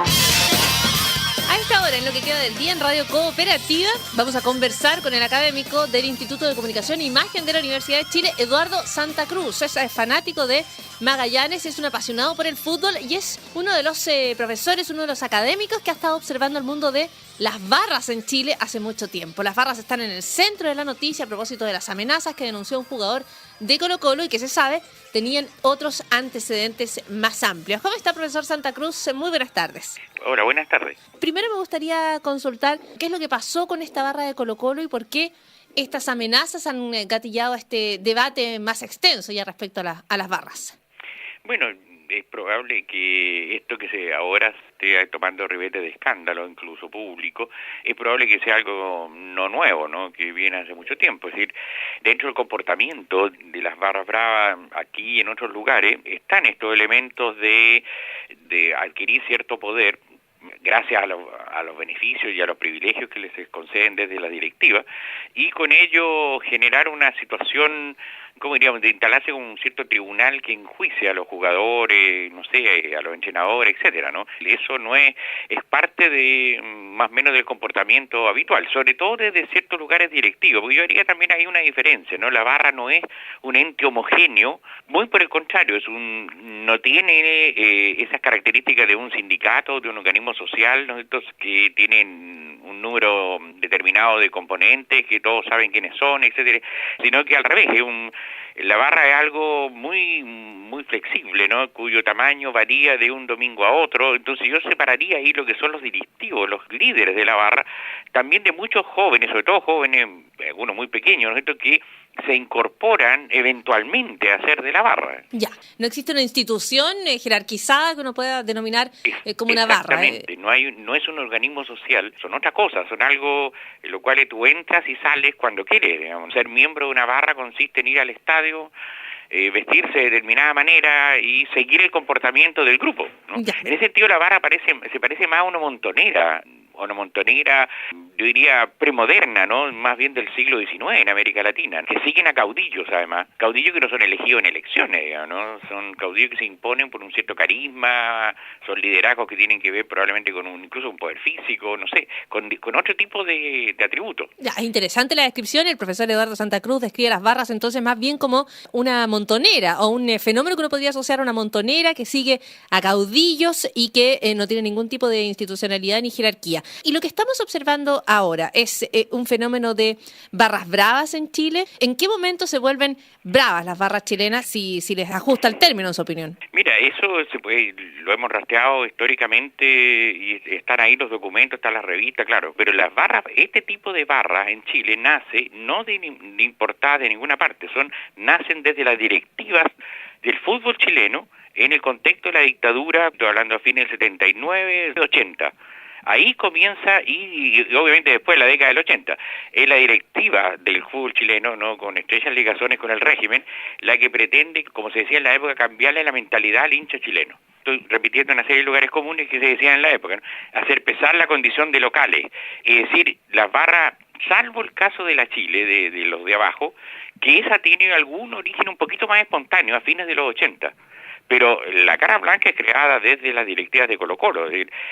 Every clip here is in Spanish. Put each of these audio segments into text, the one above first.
A esta hora, en lo que queda del día en Radio Cooperativa, vamos a conversar con el académico del Instituto de Comunicación e Imagen de la Universidad de Chile, Eduardo Santa Cruz. Es fanático de Magallanes, es un apasionado por el fútbol y es uno de los profesores, uno de los académicos que ha estado observando el mundo de las barras en Chile hace mucho tiempo. Las barras están en el centro de la noticia a propósito de las amenazas que denunció un jugador de Colo-Colo y que se sabe tenían otros antecedentes más amplios. ¿Cómo está, profesor Santa Cruz? Muy buenas tardes. Hola, buenas tardes. Primero me gustaría consultar qué es lo que pasó con esta barra de Colo-Colo y por qué estas amenazas han gatillado este debate más extenso ya respecto a las barras. Bueno, es probable que esto que ahora esté tomando ribete de escándalo, incluso público, es probable que sea algo no nuevo, ¿no? Que viene hace mucho tiempo. Es decir, dentro del comportamiento de las barras bravas aquí y en otros lugares están estos elementos de adquirir cierto poder gracias a los beneficios y a los privilegios que les conceden desde la directiva, y con ello generar una situación, ¿cómo diríamos?, de instalarse con un cierto tribunal que enjuicia a los jugadores, no sé, a los entrenadores, etcétera, ¿no? Eso no es parte de más o menos del comportamiento habitual, sobre todo desde ciertos lugares directivos, porque yo diría también hay una diferencia, ¿no? La barra no es un ente homogéneo, muy por el contrario, no tiene esas características de un sindicato, de un organismo social, ¿no? Entonces, que tienen un número determinado de componentes, que todos saben quiénes son, etcétera, sino que al revés, la barra es algo muy muy flexible, ¿no? Cuyo tamaño varía de un domingo a otro. Entonces yo separaría ahí lo que son los directivos, los líderes de la barra, también de muchos jóvenes, sobre todo jóvenes, algunos muy pequeños, ¿no? Que se incorporan eventualmente a ser de la barra. Ya, no existe una institución jerarquizada que uno pueda denominar como una barra. Exactamente, no es un organismo social, son otra cosa, son algo en lo cual tú entras y sales cuando quieres, digamos. Ser miembro de una barra consiste en ir al estadio, vestirse de determinada manera y seguir el comportamiento del grupo, ¿no? En ese sentido la barra se parece más a una montonera, yo diría premoderna, ¿no? Más bien del siglo XIX en América Latina, que siguen a caudillos además, caudillos que no son elegidos en elecciones, digamos, ¿no? Son caudillos que se imponen por un cierto carisma, son liderazgos que tienen que ver probablemente con incluso un poder físico, no sé, con otro tipo de atributos. Ya, es interesante la descripción. El profesor Eduardo Santa Cruz describe las barras entonces más bien como una montonera o un fenómeno que uno podría asociar a una montonera que sigue a caudillos y que no tiene ningún tipo de institucionalidad ni jerarquía. Y lo que estamos observando ahora es un fenómeno de barras bravas en Chile. ¿En qué momento se vuelven bravas las barras chilenas, si les ajusta el término, en su opinión? Mira, eso lo hemos rastreado históricamente y están ahí los documentos, están las revistas, claro. Pero las barras, este tipo de barras en Chile nace no de importadas de ninguna parte, nacen desde las directivas del fútbol chileno en el contexto de la dictadura, estoy hablando a fines del 79, 80. Ahí comienza, y obviamente después de la década del 80, es la directiva del fútbol chileno, no con estrechas ligazones con el régimen, la que pretende, como se decía en la época, cambiarle la mentalidad al hincha chileno. Estoy repitiendo una serie de lugares comunes que se decían en la época, ¿no? Hacer pesar la condición de locales, es decir, las barras, salvo el caso de la Chile, de los de abajo, que esa tiene algún origen un poquito más espontáneo, a fines de los 80. Pero la cara blanca es creada desde las directivas de Colo-Colo.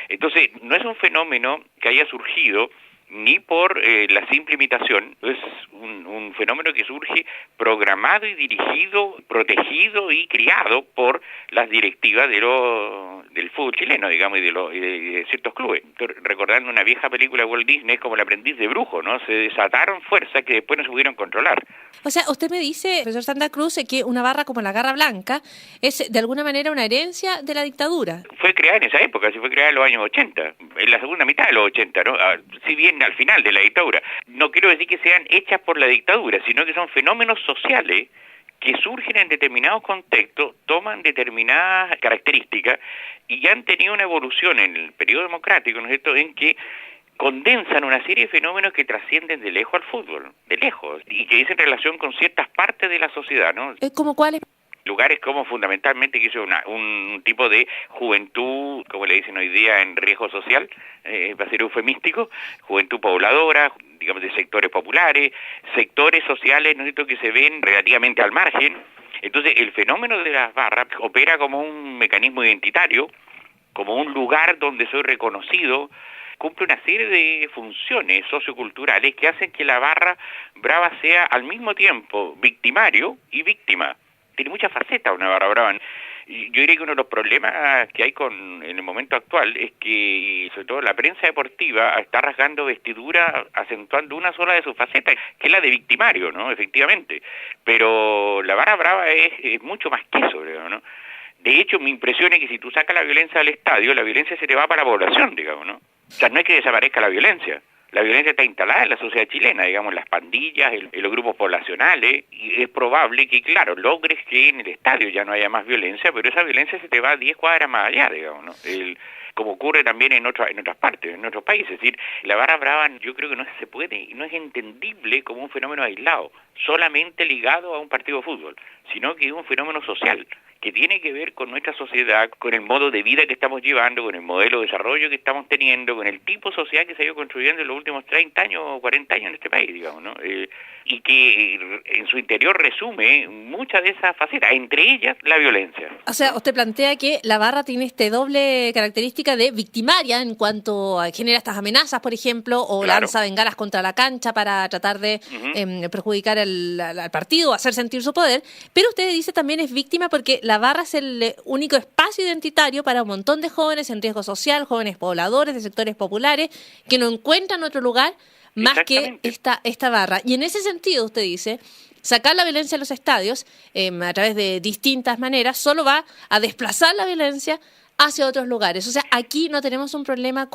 Entonces, no es un fenómeno que haya surgido ni por la simple imitación, es un fenómeno que surge programado y dirigido, protegido y criado por las directivas del fútbol chileno, digamos, y de ciertos clubes. Recordando una vieja película de Walt Disney como El aprendiz de brujo, ¿no? Se desataron fuerzas que después no se pudieron controlar. O sea, usted me dice, profesor Santa Cruz, que una barra como la Garra Blanca es de alguna manera una herencia de la dictadura. Fue creada en esa época, fue creada en los años 80, en la segunda mitad de los 80, ¿no? Si bien al final de la dictadura. No quiero decir que sean hechas por la dictadura, sino que son fenómenos sociales que surgen en determinados contextos, toman determinadas características y han tenido una evolución en el periodo democrático, ¿no es cierto?, en que condensan una serie de fenómenos que trascienden de lejos al fútbol, de lejos, y que dicen relación con ciertas partes de la sociedad, ¿no? ¿Cómo cuáles? Lugares como fundamentalmente que es un tipo de juventud, como le dicen hoy día, en riesgo social, va a ser eufemístico, juventud pobladora, digamos de sectores populares, sectores sociales, ¿no es cierto?, que se ven relativamente al margen. Entonces el fenómeno de las barras opera como un mecanismo identitario como un lugar donde soy reconocido, cumple una serie de funciones socioculturales que hacen que la barra brava sea al mismo tiempo victimario y víctima. Tiene muchas facetas una barra brava. Yo diría que uno de los problemas que hay en el momento actual es que, sobre todo, la prensa deportiva está rasgando vestidura acentuando una sola de sus facetas, que es la de victimario, ¿no? Efectivamente. Pero la barra brava es mucho más que eso, ¿no? De hecho, mi impresión es que si tú sacas la violencia del estadio, la violencia se te va para la población, digamos, ¿no? O sea, no es que desaparezca la violencia. La violencia está instalada en la sociedad chilena, digamos, las pandillas, en los grupos poblacionales, y es probable que, claro, logres que en el estadio ya no haya más violencia, pero esa violencia se te va 10 cuadras más allá, digamos, ¿no? Como ocurre también en otras partes, en otros países. Es decir, la barra brava yo creo que no se puede, no es entendible como un fenómeno aislado, solamente ligado a un partido de fútbol, sino que es un fenómeno social, que tiene que ver con nuestra sociedad, con el modo de vida que estamos llevando, con el modelo de desarrollo que estamos teniendo, con el tipo de sociedad que se ha ido construyendo en los últimos 30 años o 40 años en este país, digamos, ¿no? Y que en su interior resume muchas de esas facetas, entre ellas la violencia. O sea, usted plantea que la barra tiene este doble característica de victimaria en cuanto a genera estas amenazas, por ejemplo, o claro, lanza bengalas contra la cancha para tratar de perjudicar al partido o hacer sentir su poder, pero usted dice también es víctima porque la barra es el único espacio identitario para un montón de jóvenes en riesgo social, jóvenes pobladores de sectores populares que no encuentran otro lugar más que esta barra. Y en ese sentido, usted dice, sacar la violencia a los estadios a través de distintas maneras solo va a desplazar la violencia hacia otros lugares. O sea, aquí no tenemos un problema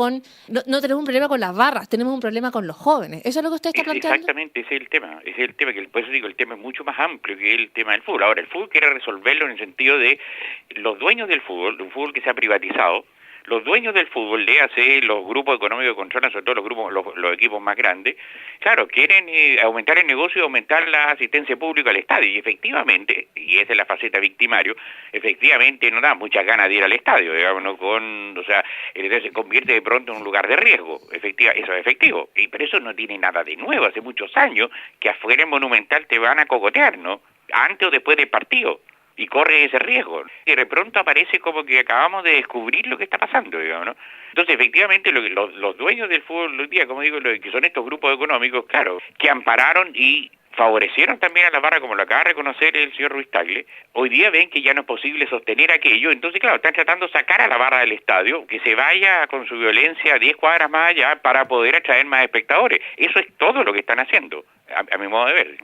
no tenemos un problema con las barras, tenemos un problema con los jóvenes. ¿Eso es lo que usted está planteando? Exactamente, ese es el tema, que por eso digo, el tema es mucho más amplio que el tema del fútbol. Ahora, el fútbol quiere resolverlo en el sentido de los dueños del fútbol, de un fútbol que se ha privatizado. Los dueños del fútbol, léase los grupos económicos que controlan, sobre todo los equipos más grandes, claro, quieren aumentar el negocio y aumentar la asistencia pública al estadio. Y efectivamente, y esa es la faceta victimario, efectivamente no da muchas ganas de ir al estadio, digamos, ¿no? O sea, el estadio se convierte de pronto en un lugar de riesgo. Eso es efectivo. Pero eso no tiene nada de nuevo. Hace muchos años que afuera en Monumental te van a cogotear, ¿no? Antes o después del partido. Y corre ese riesgo. Y de pronto aparece como que acabamos de descubrir lo que está pasando, digamos, ¿no? Entonces, efectivamente, los dueños del fútbol hoy día, como digo, que son estos grupos económicos, claro, que ampararon y favorecieron también a la barra, como lo acaba de reconocer el señor Ruiz Tagle, hoy día ven que ya no es posible sostener aquello, entonces, claro, están tratando de sacar a la barra del estadio, que se vaya con su violencia 10 cuadras más allá para poder atraer más espectadores. Eso es todo lo que están haciendo, a mi modo de ver.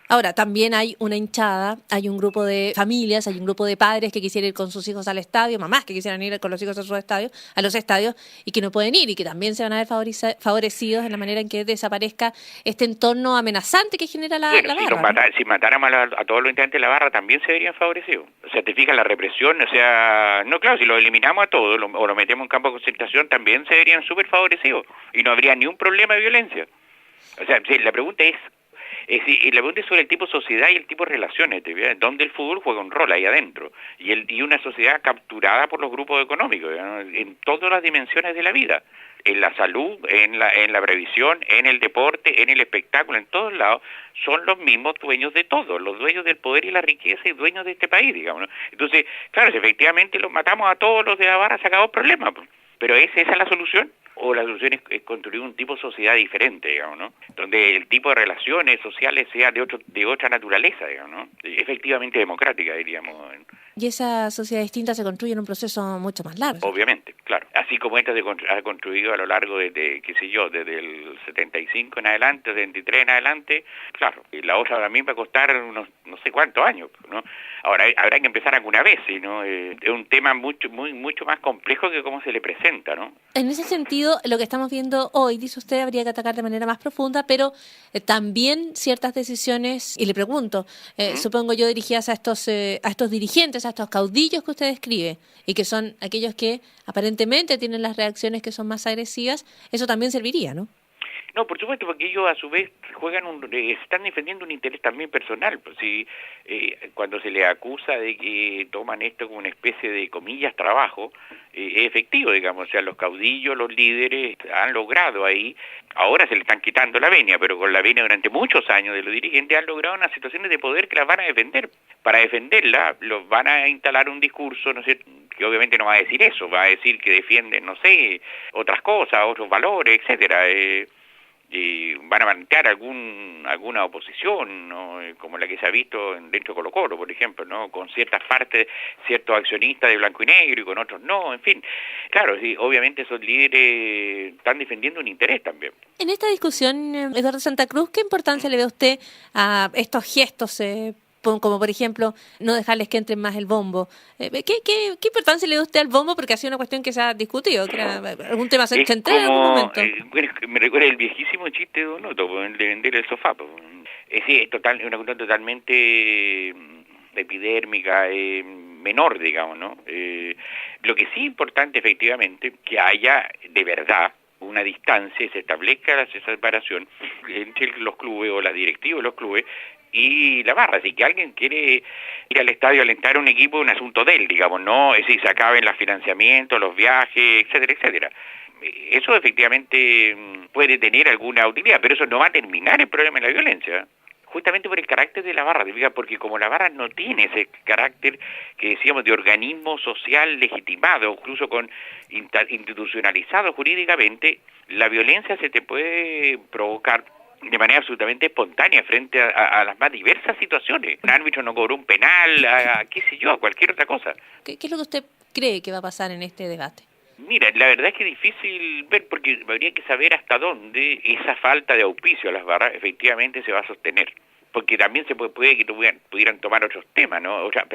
Ahora, también hay una hinchada, hay un grupo de familias, hay un grupo de padres que quisieran ir con sus hijos al estadio, mamás que quisieran ir con los hijos a los estadios y que no pueden ir y que también se van a ver favorecidos en la manera en que desaparezca este entorno amenazante que genera la barra. Si matáramos a todos los integrantes de la barra también se verían favorecidos. O sea, te fijas la represión, o sea, no, claro, si lo eliminamos a todos o lo metemos en campo de concentración también se verían súper favorecidos y no habría ni un problema de violencia. O sea, la pregunta es la pregunta es sobre el tipo de sociedad y el tipo de relaciones, donde el fútbol juega un rol ahí adentro, y una sociedad capturada por los grupos económicos, ¿no? En todas las dimensiones de la vida, en la salud, en la previsión, en el deporte, en el espectáculo, en todos lados, son los mismos dueños de todo, los dueños del poder y la riqueza y dueños de este país, digamos, ¿no? Entonces, claro, si efectivamente los matamos a todos los de la barra, se acabó el problema, pero ¿esa es la solución? O la solución es construir un tipo de sociedad diferente, digamos, ¿no? Donde el tipo de relaciones sociales sea de otra naturaleza, digamos, ¿no? Efectivamente democrática, diríamos. Y esa sociedad distinta se construye en un proceso mucho más largo. Obviamente, claro. Así como esta se ha construido a lo largo desde el 75 en adelante, 73 en adelante, claro. Y la otra también va a costar unos no sé cuántos años, ¿no? Ahora, habrá que empezar alguna vez, ¿no? Es un tema mucho más complejo que cómo se le presenta, ¿no? En ese sentido, lo que estamos viendo hoy, dice usted, habría que atacar de manera más profunda, pero también ciertas decisiones, y le pregunto, supongo yo dirigidas a estos dirigentes, a estos caudillos que usted describe, y que son aquellos que aparentemente tienen las reacciones que son más agresivas, eso también serviría, ¿no? No, por supuesto, porque ellos a su vez están defendiendo un interés también personal. Pues, si, cuando se les acusa de que toman esto como una especie de, comillas, trabajo, es efectivo, digamos. O sea, los caudillos, los líderes han logrado ahí, ahora se le están quitando la venia, pero con la venia durante muchos años de los dirigentes han logrado unas situaciones de poder que las van a defender. Para defenderla, los van a instalar un discurso, no sé, que obviamente no va a decir eso, va a decir que defienden, no sé, otras cosas, otros valores, etcétera. Y van a plantear alguna oposición, ¿no? Como la que se ha visto dentro de Colo-Colo, por ejemplo, ¿no? Con ciertas partes, ciertos accionistas de blanco y negro y con otros no, en fin. Claro, sí, obviamente esos líderes están defendiendo un interés también. En esta discusión, Eduardo Santa Cruz, ¿qué importancia le ve usted a estos gestos, como por ejemplo no dejarles que entren más el bombo? ¿Qué importancia le da usted al bombo? Porque ha sido una cuestión que se ha discutido, que era algún tema central en algún momento. Bueno, me recuerda el viejísimo chiste de Donoto, el de vender el sofá. Sí, es una cuestión totalmente epidérmica, menor, digamos, ¿no? Lo que sí es importante, efectivamente, que haya de verdad una distancia y se establezca la separación entre los clubes o las directivas de los clubes y la barra. Si que alguien quiere ir al estadio a alentar a un equipo, es un asunto de él, digamos, no es decir, se acaben los financiamientos, los viajes, etcétera, etcétera. Eso efectivamente puede tener alguna utilidad, pero eso no va a terminar el problema de la violencia, justamente por el carácter de la barra, porque como la barra no tiene ese carácter que decíamos de organismo social legitimado, incluso institucionalizado jurídicamente, la violencia se te puede provocar de manera absolutamente espontánea frente a las más diversas situaciones. Un árbitro no cobró un penal, qué sé yo, a cualquier otra cosa. ¿Qué es lo que usted cree que va a pasar en este debate? Mira, la verdad es que es difícil ver, porque habría que saber hasta dónde esa falta de auspicio a las barras efectivamente se va a sostener. Porque también se puede que pudieran tomar otros temas, ¿no? Otras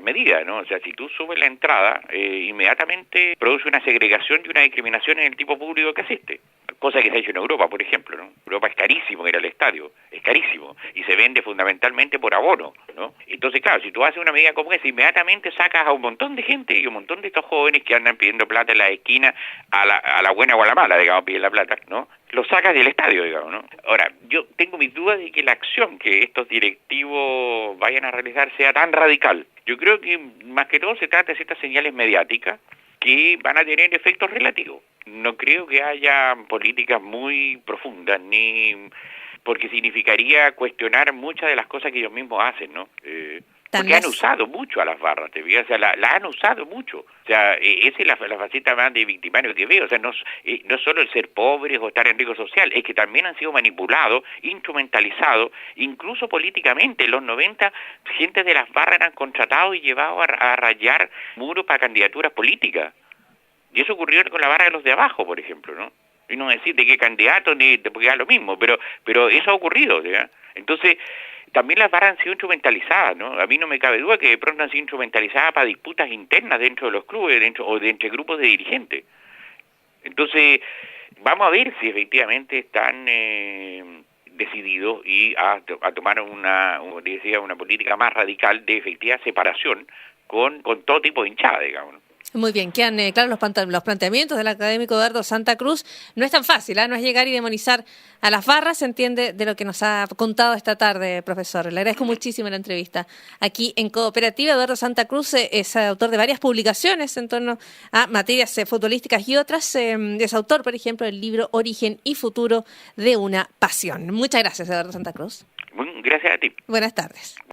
medidas, ¿no? O sea, si tú subes la entrada, inmediatamente produce una segregación y una discriminación en el tipo público que asiste. Cosa que se ha hecho en Europa, por ejemplo, ¿no? Europa es carísimo ir al estadio, es carísimo, y se vende fundamentalmente por abono, ¿no? Entonces, claro, si tú haces una medida como esa, inmediatamente sacas a un montón de gente y un montón de estos jóvenes que andan pidiendo plata en la esquina, a la buena o a la mala, digamos, piden la plata, ¿no? Los sacas del estadio, digamos, ¿no? Ahora, yo tengo mis dudas de que la acción que estos directivos vayan a realizar sea tan radical. Yo creo que más que todo se trata de ciertas señales mediáticas que van a tener efectos relativos. No creo que haya políticas muy profundas, ni porque significaría cuestionar muchas de las cosas que ellos mismos hacen, ¿no? Porque han usado mucho a las barras, ¿te fijas? O sea, la han usado mucho. O sea, esa es la faceta más de victimario que veo. O sea, no solo el ser pobres o estar en riesgo social, es que también han sido manipulados, instrumentalizados, incluso políticamente. En los 90, gente de las barras eran contratados y llevados a rayar muros para candidaturas políticas. Y eso ocurrió con la barra de los de abajo, por ejemplo, ¿no? Y no decir de qué candidato, ni porque es lo mismo, pero eso ha ocurrido, ¿ya? Entonces, también las barras han sido instrumentalizadas, ¿no? A mí no me cabe duda que de pronto han sido instrumentalizadas para disputas internas dentro de los clubes, entre grupos de dirigentes. Entonces, vamos a ver si efectivamente están decididos a tomar una política más radical de efectiva separación con todo tipo de hinchada, digamos. Muy bien, quedan claros los planteamientos del académico Eduardo Santa Cruz. No es tan fácil, no es llegar y demonizar a las barras, se entiende de lo que nos ha contado esta tarde, profesor. Le agradezco muchísimo la entrevista aquí en Cooperativa. Eduardo Santa Cruz es autor de varias publicaciones en torno a materias futbolísticas y otras. Es autor, por ejemplo, del libro Origen y Futuro de una Pasión. Muchas gracias, Eduardo Santa Cruz. Gracias a ti. Buenas tardes.